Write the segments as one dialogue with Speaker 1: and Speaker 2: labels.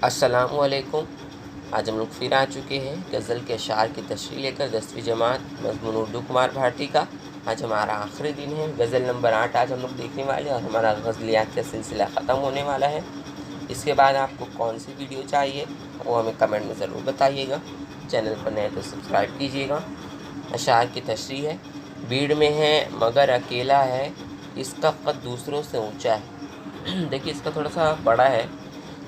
Speaker 1: अस्सलामु अलैकुम। आज हम लोग फिर आ चुके हैं गज़ल के अशार की तशरीह लेकर 10वीं जमात मज़मून उर्दू कुमार भारती का। आज हमारा आखिरी दिन है। गज़ल नंबर 8 आज हम लोग देखने वाले हैं और हमारा गज़लियात का सिलसिला ख़त्म होने वाला है। इसके बाद आपको कौन सी वीडियो चाहिए वो हमें कमेंट में ज़रूर बताइएगा। चैनल पर नए तो सब्सक्राइब कीजिएगा। अशार की तशरीह है। भीड़ में है मगर अकेला है, इसका कद दूसरों से ऊँचा है। देखिए इसका थोड़ा सा बड़ा है।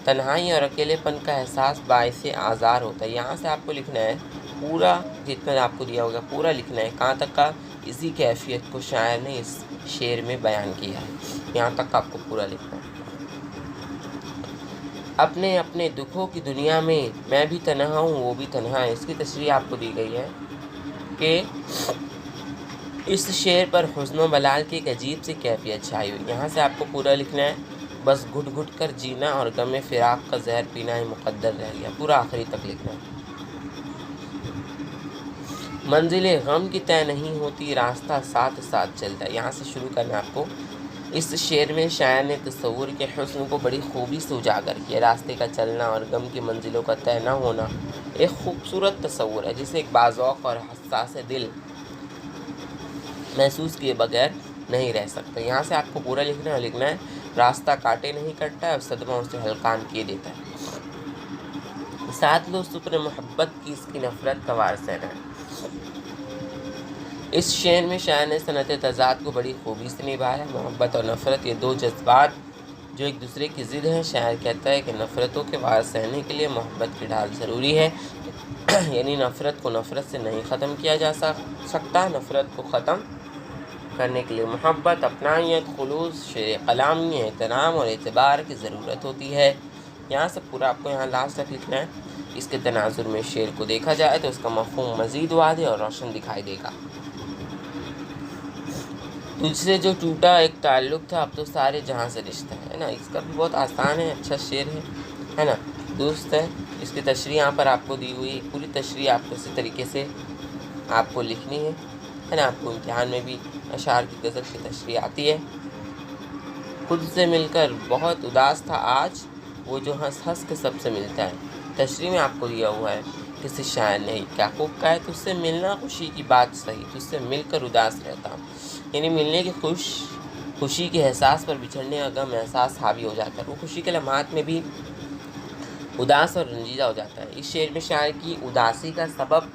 Speaker 1: तन्हाई और अकेलेपन का एहसास बाइसे आज़ार होता है। यहाँ से आपको लिखना है पूरा, जितना आपको दिया होगा पूरा लिखना है। कहाँ तक का? इसी कैफियत को शायर ने इस शेर में बयान किया है। यहाँ तक का आपको पूरा लिखना है। अपने अपने दुखों की दुनिया में मैं भी तन्हा हूँ, वो भी तन्हा है। इसकी तशरीह आपको दी गई है कि इस शेर पर हुस्न बलाल की एक अजीब सी कैफियत छाई हुई। यहाँ से आपको पूरा लिखना है। बस घुट घुट कर जीना और गम फिराक का जहर पीना ही मुकद्दर रह गया। पूरा आखिरी तक लिखना है। मंजिले गम की तय नहीं होती, रास्ता साथ साथ चलता है। यहाँ से शुरू करना है आपको। इस शेर में शायर ने तस्वुर के हुस्न को बड़ी खूबी से उजागर किया। रास्ते का चलना और गम की मंजिलों का तय न होना एक खूबसूरत तस्वुर है, जिसे एक बाज़ौक़ और हसास दिल महसूस किए बगैर नहीं रह सकते। यहाँ से आपको पूरा लिखना है। रास्ता काटे नहीं कटता है और सदमा उसे हल्कान किए देता है। साथ लो सुप्र मोहब्बत की, इसकी नफरत का वार सहना है। इस शेर में शायर ने सनत तज़ाद को बड़ी खूबी से निभाया। मोहब्बत और नफ़रत ये दो जज्बात जो एक दूसरे की ज़िद हैं। शायर कहता है कि नफ़रतों के वार सहने के लिए मोहब्बत की ढाल ज़रूरी है। यानी नफ़रत को नफ़रत से नहीं ख़त्म किया जा सकता। नफ़रत को ख़त्म करने के लिए मोहब्बत, अपनायत, खुलूस, शेर कलामी, एहतराम और एतबार की ज़रूरत होती है। यहाँ से पूरा आपको यहाँ लास्ट तक लिखना है। इसके तनाजुर में शेर को देखा जाए तो उसका मफ़हूम मज़ीद वाज़ेह और रोशन दिखाई देगा। तुझसे जो टूटा एक ताल्लुक़ था, अब तो सारे जहाँ से रिश्ता है ना। इसका भी बहुत आसान है, अच्छा शेर है ना, दुरुस्त है। इसकी तशरीह यहाँ पर आपको दी हुई। पूरी तशरीह आपको इसी तरीके से आपको लिखनी है ना। आपको इम्तिहान में भी अशार की गज़ल की तशरीह आती है। खुद से मिलकर बहुत उदास था आज, वो जो हंस हंस के सबसे मिलता है। तशरीह में आपको दिया हुआ है किसी शायर ने क्या खूब कहा है, तुझसे मिलना खुशी की बात सही, तुझसे मिलकर उदास रहता हूँ। यानी मिलने की खुशी के एहसास पर बिछड़ने का गम एहसास हावी हो जाता है। वो खुशी के लम्हात में भी उदास और रंजीदा हो जाता है। इस शेर में शायर की उदासी का सबब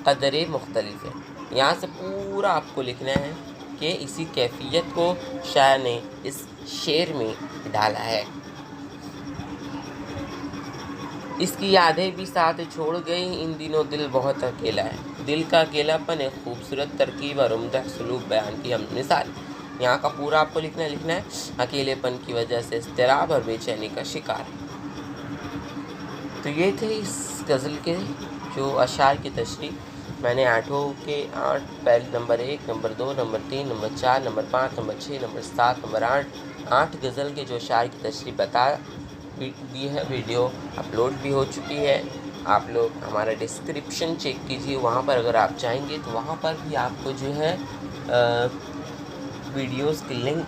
Speaker 1: कदरें मुख्तलिफ है। यहाँ से पूरा आपको लिखना है कि इसी कैफियत को शायर ने इस शेर में डाला है। इसकी यादें भी साथ छोड़ गई, इन दिनों दिल बहुत अकेला है। दिल का अकेलापन एक खूबसूरत तरकीब और उम्दा सलूक बयान की हम मिसाल। यहाँ का पूरा आपको लिखना है। अकेलेपन की वजह से इज़्तिराब और बेचैनी का शिकार। तो ये थे इस गज़ल के जो अशार की तशरीह। मैंने 8 पहले number 1, number 2, number 3, number 4, number 5, number 6, number 7, number 8 गज़ल के जो अशार की तशरीह बता दी है। वीडियो अपलोड भी हो चुकी है। आप लोग हमारा डिस्क्रिप्शन चेक कीजिए, वहाँ पर अगर आप चाहेंगे तो वहाँ पर भी आपको जो है वीडियोस की लिंक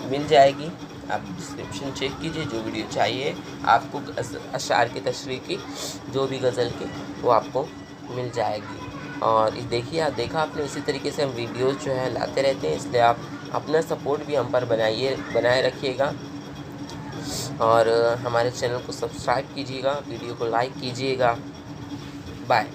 Speaker 1: मिल जाएगी। आप डिस्क्रिप्शन चेक कीजिए, जो वीडियो चाहिए आपको अशार की तशरीह की, जो भी गज़ल की, वो आपको मिल जाएगी। और देखिए, आप देखा आपने, इसी तरीके से हम वीडियोस जो है लाते रहते हैं, इसलिए आप अपना सपोर्ट भी हम पर बनाए रखिएगा। और हमारे चैनल को सब्सक्राइब कीजिएगा, वीडियो को लाइक कीजिएगा। बाय।